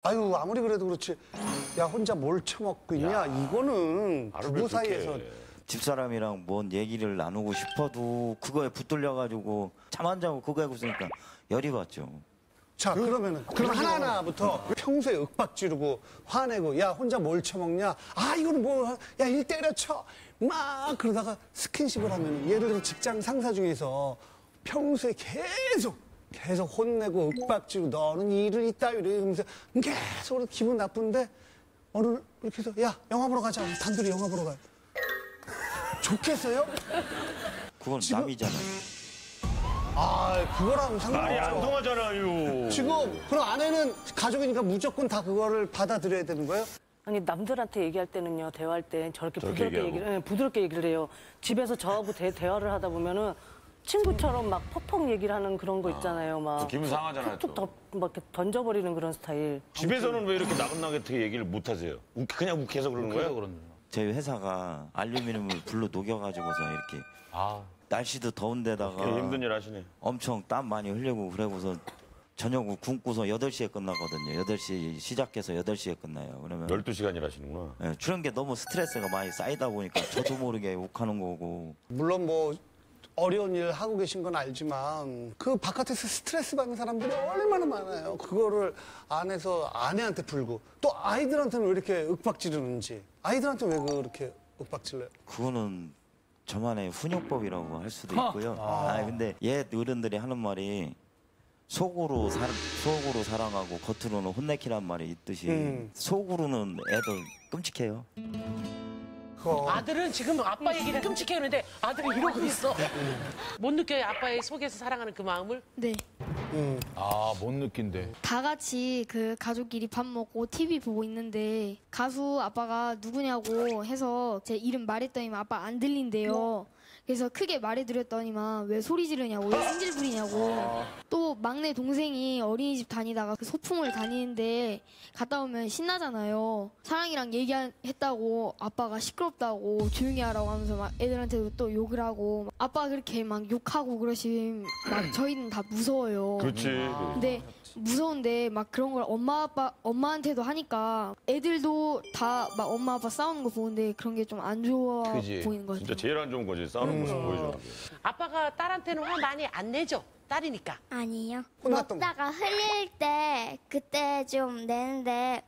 아유, 아무리 그래도 그렇지. 야, 혼자 뭘 처먹고 있냐? 이거는 부부 사이에서. 집사람이랑 뭔 얘기를 나누고 싶어도 그거에 붙들려가지고 잠 안 자고 그거 하고 있으니까 열이 받죠. 자, 그러면 하나하나부터 평소에 윽박 지르고 화내고, 야, 혼자 뭘 처먹냐? 아, 이거는 뭐, 야, 일 때려쳐. 막 그러다가 스킨십을 하면, 예를 들어 직장 상사 중에서 평소에 계속 혼내고 윽박 지르고, 너는 일을 있다, 이러면서 계속 기분 나쁜데, 어느 날 이렇게 해서, 야, 영화 보러 가자. 단둘이 영화 보러 가요. 좋겠어요? 그건 남이잖아요. 아, 그거랑 말이 안 상관없죠. 통하잖아요. 지금 그럼 아내는 가족이니까 무조건 다 그거를 받아들여야 되는 거예요? 아니 남들한테 얘기할 때는요, 대화할 때 저렇게 얘기하고. 부드럽게 얘기를 해요. 집에서 저하고 대화를 하다 보면은 친구처럼 막 퍽퍽 얘기를 하는 그런 거 있잖아요. 막 기분 상하잖아요, 또. 툭툭 막 이렇게 던져버리는 그런 스타일. 집에서는 왜 이렇게 나긋나긋하게 얘기를 못 하세요? 그냥 욱해서 그러는 거예요? 저희 회사가 알루미늄을 불로 녹여가지고서 이렇게 날씨도 더운데다가 힘든 일 하시네. 엄청 땀 많이 흘리고 그러고서 저녁을 굶고서 8시에 끝나거든요. 8시 시작해서 8시에 끝나요. 그러면 12시간 일 하시는구나. 네, 그런 게 너무 스트레스가 많이 쌓이다 보니까 저도 모르게 욱하는 거고. 물론 뭐 어려운 일 하고 계신 건 알지만 그 바깥에서 스트레스 받는 사람들이 얼마나 많아요. 그거를 안에서 아내한테 풀고 또 아이들한테는 왜 이렇게 윽박지르는지. 아이들한테 왜 그렇게 윽박질러요? 그거는 저만의 훈육법이라고 할 수도 있고요. 근데 옛 어른들이 하는 말이 속으로 사랑하고 겉으로는 혼내키란 말이 있듯이 속으로는 애들 끔찍해요. 아들은 지금 아빠 얘기를 끔찍해 하는데 아들이 이러고 있어. 못 느껴요, 아빠의 속에서 사랑하는 그 마음을? 네. 못 느낀대. 다 같이 그 가족끼리 밥 먹고 TV 보고 있는데 가수 아빠가 누구냐고 해서 제 이름 말했더니만 아빠 안 들린대요. 그래서 크게 말해드렸더니만 왜 소리 지르냐고, 왜 승질 부리냐고. 또 막내 동생이 어린이집 다니다가 그 소풍을 다니는데 갔다 오면 신나잖아요. 사랑이랑 얘기했다고 아빠가 시끄럽다고 조용히 하라고 하면서 막 애들한테도 또 욕을 하고, 아빠가 그렇게 막 욕하고 그러시면 막 저희는 다 무서워요. 그렇지. 근데 무서운데 막 그런 걸 엄마한테도 하니까 애들도 다 막 엄마 아빠 싸우는 거 보는데 그런 게 좀 안 좋아 보이는 거죠. 진짜 제일 안 좋은 거지. 싸우는 모습 보여주는 게. 아빠가 딸한테는 화 많이 안 내죠? 딸이니까. 아니요. 혼났던 먹다가 흘릴 때 그때 좀 내는데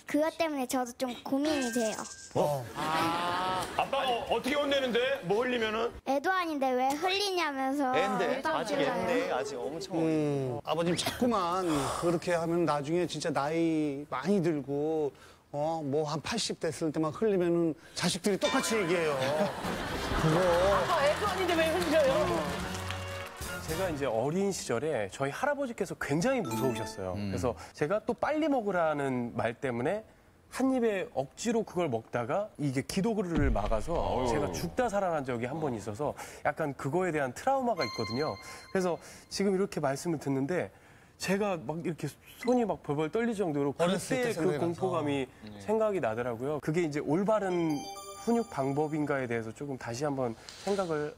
그것 때문에 저도 좀 고민이 돼요. 아빠가 어떻게 혼내는데? 뭐 흘리면은? 애도 아닌데 왜 흘리냐면서. 아직 애인데 아직 엄청 아버님 자꾸만 그렇게 하면 나중에 진짜 나이 많이 들고 뭐 한 80 됐을 때만 흘리면은 자식들이 똑같이 얘기해요. 아빠 애도 아닌데 왜 흘려요? 제가 이제 어린 시절에 저희 할아버지께서 굉장히 무서우셨어요. 그래서 제가 또 빨리 먹으라는 말 때문에 한 입에 억지로 그걸 먹다가 이게 기도그릇을 막아서 제가 죽다 살아난 적이 한 번 있어서 약간 그거에 대한 트라우마가 있거든요. 그래서 지금 이렇게 말씀을 듣는데 제가 막 이렇게 손이 막 벌벌 떨릴 정도로 그때 그 공포감이 생각이 나더라고요. 그게 이제 올바른 훈육 방법인가에 대해서 조금 다시 한번 생각을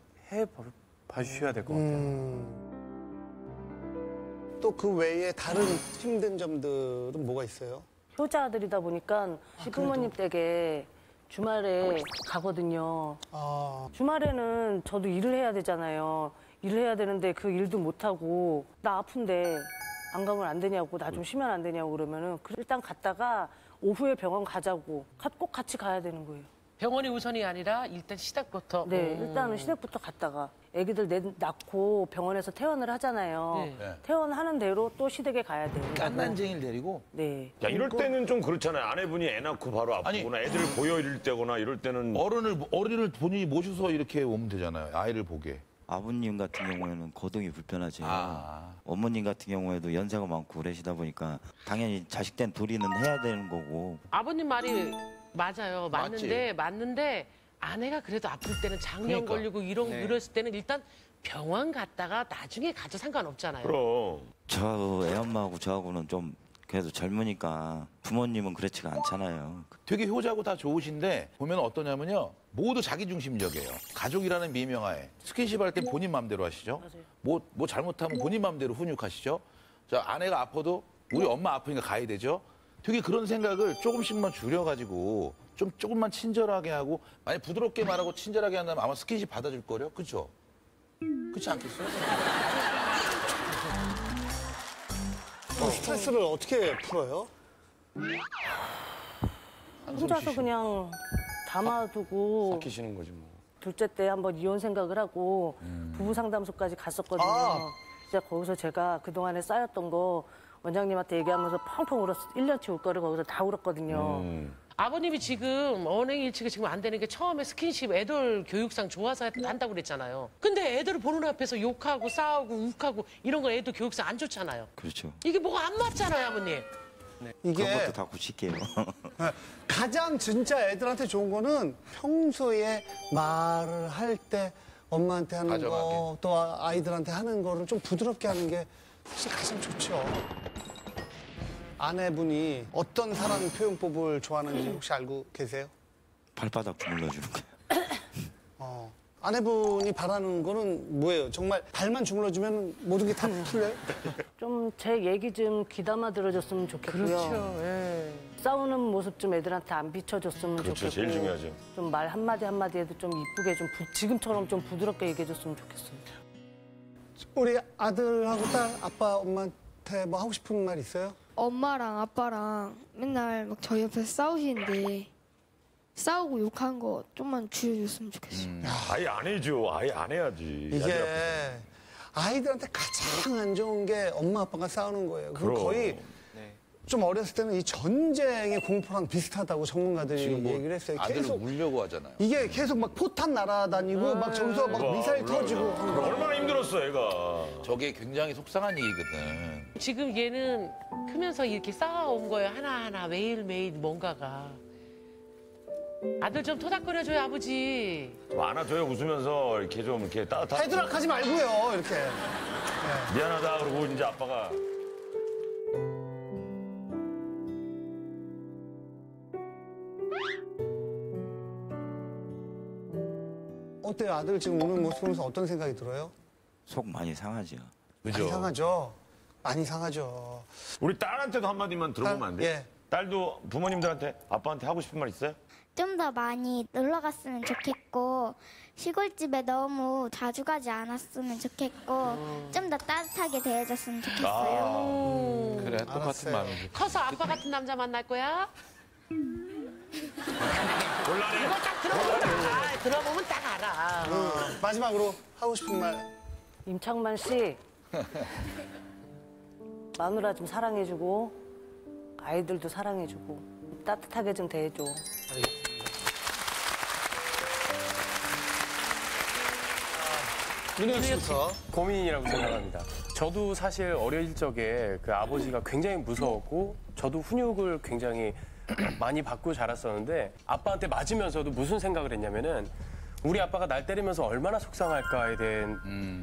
봐주셔야 될 것 같아요. 또 그 외에 다른 힘든 점들은 뭐가 있어요? 효자들이다 보니까 시부모님 댁에 주말에 가거든요. 주말에는 저도 일을 해야 되잖아요. 일을 해야 되는데 그 일도 못하고 나 아픈데 안 가면 안 되냐고, 나 좀 쉬면 안 되냐고 그러면은 일단 갔다가 오후에 병원 가자고 꼭 같이 가야 되는 거예요. 병원이 우선이 아니라 일단 시작부터. 네, 일단은 시댁부터 갔다가 애기들 낳고 병원에서 퇴원을 하잖아요. 네. 퇴원하는 대로 또 시댁에 가야 돼요. 깐난쟁이를 데리고? 네. 야, 이럴 때는 좀 그렇잖아요. 아내분이 애 낳고 바로 아프거나 애들을 보여 이럴 때거나 이럴 때는. 어른을 본인이 모셔서 이렇게 오면 되잖아요. 아이를 보게. 아버님 같은 경우에는 거동이 불편하지. 어머님 같은 경우에도 연세가 많고 그러시다 보니까 당연히 자식된 도리는 해야 되는 거고. 아버님 말이 맞아요. 맞는데 아내가 그래도 아플 때는 장염 걸리고 이랬을 때는 일단 병원 갔다가 나중에 가도 상관없잖아요. 그럼. 저 애엄마하고 저하고는 좀 그래도 젊으니까 부모님은 그렇지가 않잖아요. 되게 효자고 다 좋으신데 보면 어떠냐면요. 모두 자기중심적이에요. 가족이라는 미명하에 스킨십 할 때 본인 마음대로 하시죠. 맞아요. 뭐 잘못하면 본인 마음대로 훈육하시죠. 자, 아내가 아파도 우리 엄마 아프니까 가야 되죠. 되게 그런 생각을 조금씩만 줄여가지고 조금만 친절하게 하고 만약 부드럽게 말하고 친절하게 한다면 아마 스킨십 받아줄 거려, 그렇죠? 그렇지 않겠어요? 스트레스를 어떻게 풀어요? 혼자서 그냥 담아두고 키시는 거지 뭐. 둘째 때 한번 이혼 생각을 하고 부부 상담소까지 갔었거든요. 진짜 거기서 제가 그동안에 쌓였던 거 원장님한테 얘기하면서 펑펑 울었어. 1년치 울 거를 거기서 다 울었거든요. 아버님이 지금 언행일치가 지금 안 되는 게 처음에 스킨십 애들 교육상 좋아서 한다고 그랬잖아요. 근데 애들을 보는 앞에서 욕하고 싸우고 욱하고 이런 건 애들 교육상 안 좋잖아요. 그렇죠. 이게 뭐가 안 맞잖아요, 아버님. 이게 그런 것도 다 고칠게요. 가장 진짜 애들한테 좋은 거는 평소에 말을 할 때 엄마한테 하는 거, 또 아이들한테 하는 거를 좀 부드럽게 하는 게 훨씬 가장 좋죠. 아내분이 어떤 사랑 표현법을 좋아하는지 혹시 알고 계세요? 발바닥 주물러주는 거예요. 아내분이 바라는 거는 뭐예요? 정말 발만 주물러주면 모든 게 다 풀려요? 좀 제 얘기 좀 귀담아 들어줬으면 좋겠고요. 그렇죠. 예. 싸우는 모습 좀 애들한테 안 비춰줬으면 그렇죠, 좋겠고. 제일 중요하죠. 좀 말 한마디 한마디에도 좀 이쁘게 좀 지금처럼 좀 부드럽게 얘기해줬으면 좋겠어요. 우리 아들하고 딸, 아빠, 엄마한테 뭐 하고 싶은 말 있어요? 엄마랑 아빠랑 맨날 막 저희 옆에서 싸우시는데 싸우고 욕한 거 좀만 줄여줬으면 좋겠어요. 아예 안 해줘. 아예 안 해야지. 이게 아이들한테 가장 안 좋은 게 엄마 아빠가 싸우는 거예요. 그럼 그럼. 거의 좀 어렸을 때는 이 전쟁의 공포랑 비슷하다고 전문가들이 지금 뭐 얘기를 했어요. 아들을 계속 물려고 하잖아요. 이게 계속 막 포탄 날아다니고 막 저기서 막 미사일 터지고 하는 거. 얼마나 힘들었어, 애가. 저게 굉장히 속상한 얘기거든. 지금 얘는 크면서 이렇게 쌓아온 거예요. 하나하나 매일매일 뭔가가. 아들 좀 토닥거려줘요, 아버지. 좀 안아줘요, 웃으면서 이렇게 좀 이렇게 따뜻한. 헤드락 하지 말고요, 이렇게. 미안하다, 그러고 이제 아빠가. 어때요? 아들 지금 우는 모습 보면서 어떤 생각이 들어요? 속 많이 상하죠. 많이 상하죠. 많이 상하죠. 우리 딸한테도 한마디만 들어보면 안 돼? 예. 딸도 부모님들한테, 아빠한테 하고 싶은 말 있어요? 좀 더 많이 놀러 갔으면 좋겠고 시골집에 너무 자주 가지 않았으면 좋겠고 좀 더 따뜻하게 대해줬으면 좋겠어요. 그래, 똑같은 알았어요. 마음이지. 커서 아빠 같은 남자 만날 거야? 곤란해. 이거 딱 들어보면 알아. 들어보면 딱 알아. 마지막으로 하고 싶은 말. 임창만 씨, 마누라 좀 사랑해주고 아이들도 사랑해주고 따뜻하게 좀 대해줘. 윤혜영 씨부터. 고민이라고 생각합니다. 저도 사실 어릴 적에 그 아버지가 굉장히 무서웠고 저도 훈육을 굉장히 많이 받고 자랐었는데 아빠한테 맞으면서도 무슨 생각을 했냐면은 우리 아빠가 날 때리면서 얼마나 속상할까에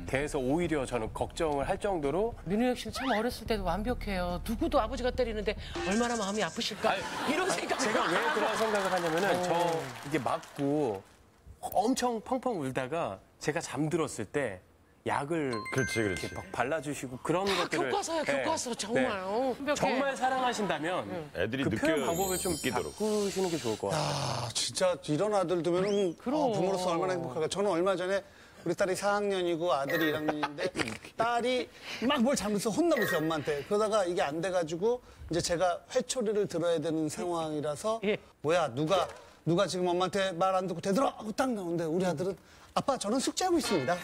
대해서 오히려 저는 걱정을 할 정도로 민우혁 씨는 참 어렸을 때도 완벽해요. 누구도 아버지가 때리는데 얼마나 마음이 아프실까? 이런 생각. 제가 왜 그런 생각을 하냐면은 저 이게 맞고 엄청 펑펑 울다가 제가 잠들었을 때 약을 그렇지, 그렇지. 이렇게 막 발라주시고 그런 아, 것들을 교과서야, 네, 교과서. 정말. 네. 완벽해. 정말 사랑하신다면 애들이 그 표현 느껴요, 방법을 좀 느끼도록. 바꾸시는 게 좋을 것 같아요. 아, 진짜 이런 아들 두면은 부모로서 얼마나 행복할까. 저는 얼마 전에 우리 딸이 4학년이고 아들이 1학년인데 딸이 막 뭘 잘못해서 혼나고 있어요, 엄마한테. 그러다가 이게 안 돼가지고 이제 제가 회초리를 들어야 되는 상황이라서 예. 뭐야, 누가 지금 엄마한테 말 안 듣고 되돌아 하고 딱 나오는데 우리 아들은 아빠, 저는 숙제하고 있습니다.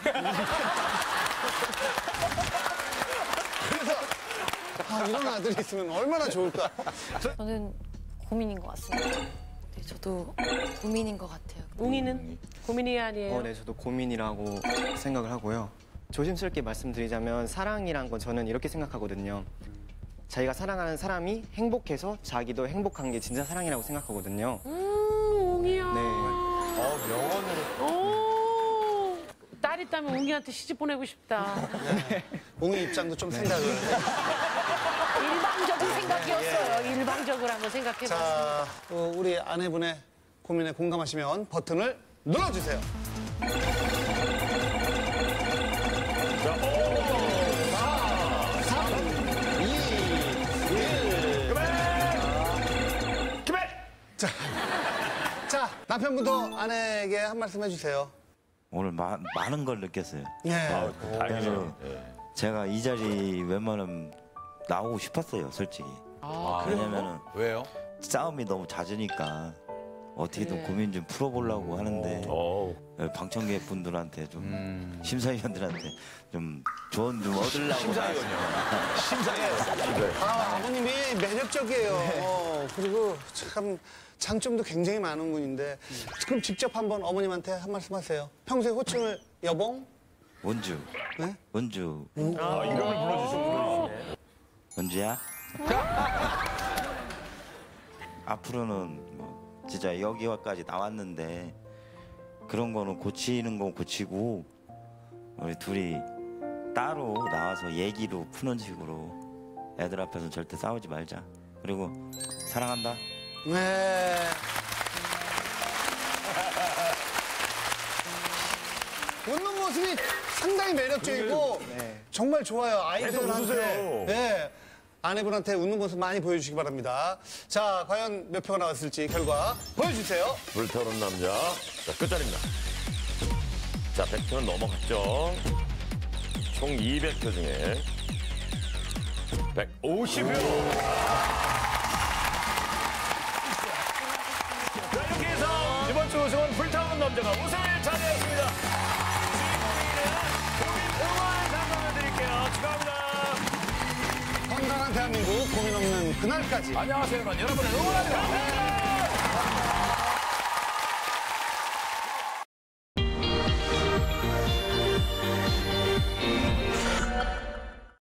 그래서 이런 아들이 있으면 얼마나 좋을까. 저는 고민인 것 같습니다. 네, 저도 고민인 것 같아요. 웅이는 고민이 아니에요. 네, 저도 고민이라고 생각을 하고요. 조심스럽게 말씀드리자면 사랑이란 건 저는 이렇게 생각하거든요. 자기가 사랑하는 사람이 행복해서 자기도 행복한 게 진짜 사랑이라고 생각하거든요. 웅이야. 네. 오. 딸 있다면 웅이한테 시집 보내고 싶다. 웅이 입장도 좀 생각을. 일방적인 생각이었어요. 일방적으로 한번 생각해봤어요. 자, 우리 아내분의 고민에 공감하시면 버튼을 눌러주세요. 자, 5, 4, 3, 2, 1. 그만! 자, 남편분도 아내에게 한 말씀 해주세요. 오늘 많은 걸 느꼈어요. 예. 그래서 제가 이 자리 웬만하면 나오고 싶었어요, 솔직히. 왜냐면은 왜요? 싸움이 너무 잦으니까 어떻게든 고민 좀 풀어보려고 하는데 방청객 분들한테 좀 심사위원들한테 좀 조언 좀 얻으려고 심사위원. 아버님이 매력적이에요. 그리고 참 장점도 굉장히 많은 분인데 그럼 직접 한번 어머님한테 한 말씀 하세요. 평소에 호칭을 여봉? 원주. 네? 원주. 이름을 불러주시면 원주야? 앞으로는 뭐 진짜 여기와까지 나왔는데 그런 거는 고치는 건 고치고 우리 둘이 따로 나와서 얘기로 푸는 식으로 애들 앞에서는 절대 싸우지 말자. 그리고 사랑한다. 네. 웃는 모습이 상당히 매력적이고 정말 좋아요. 아이들한테. 네. 아내분한테 웃는 모습 많이 보여주시기 바랍니다. 자, 과연 몇 표가 나왔을지 결과 보여주세요. 불타오른 남자. 자, 끝자리입니다. 자, 100표는 넘어갔죠. 총 200표 중에 150표. 자, 이렇게 해서 이번 주 우승은 불타오른 남자가 우승을 차지했습니다. 주인공에 대한 고민 응원 상담해드릴게요. 축하합니다. 건강한 대한민국 고민 없는 그날까지. 안녕하세요, 여러분. 여러분을 응원합니다.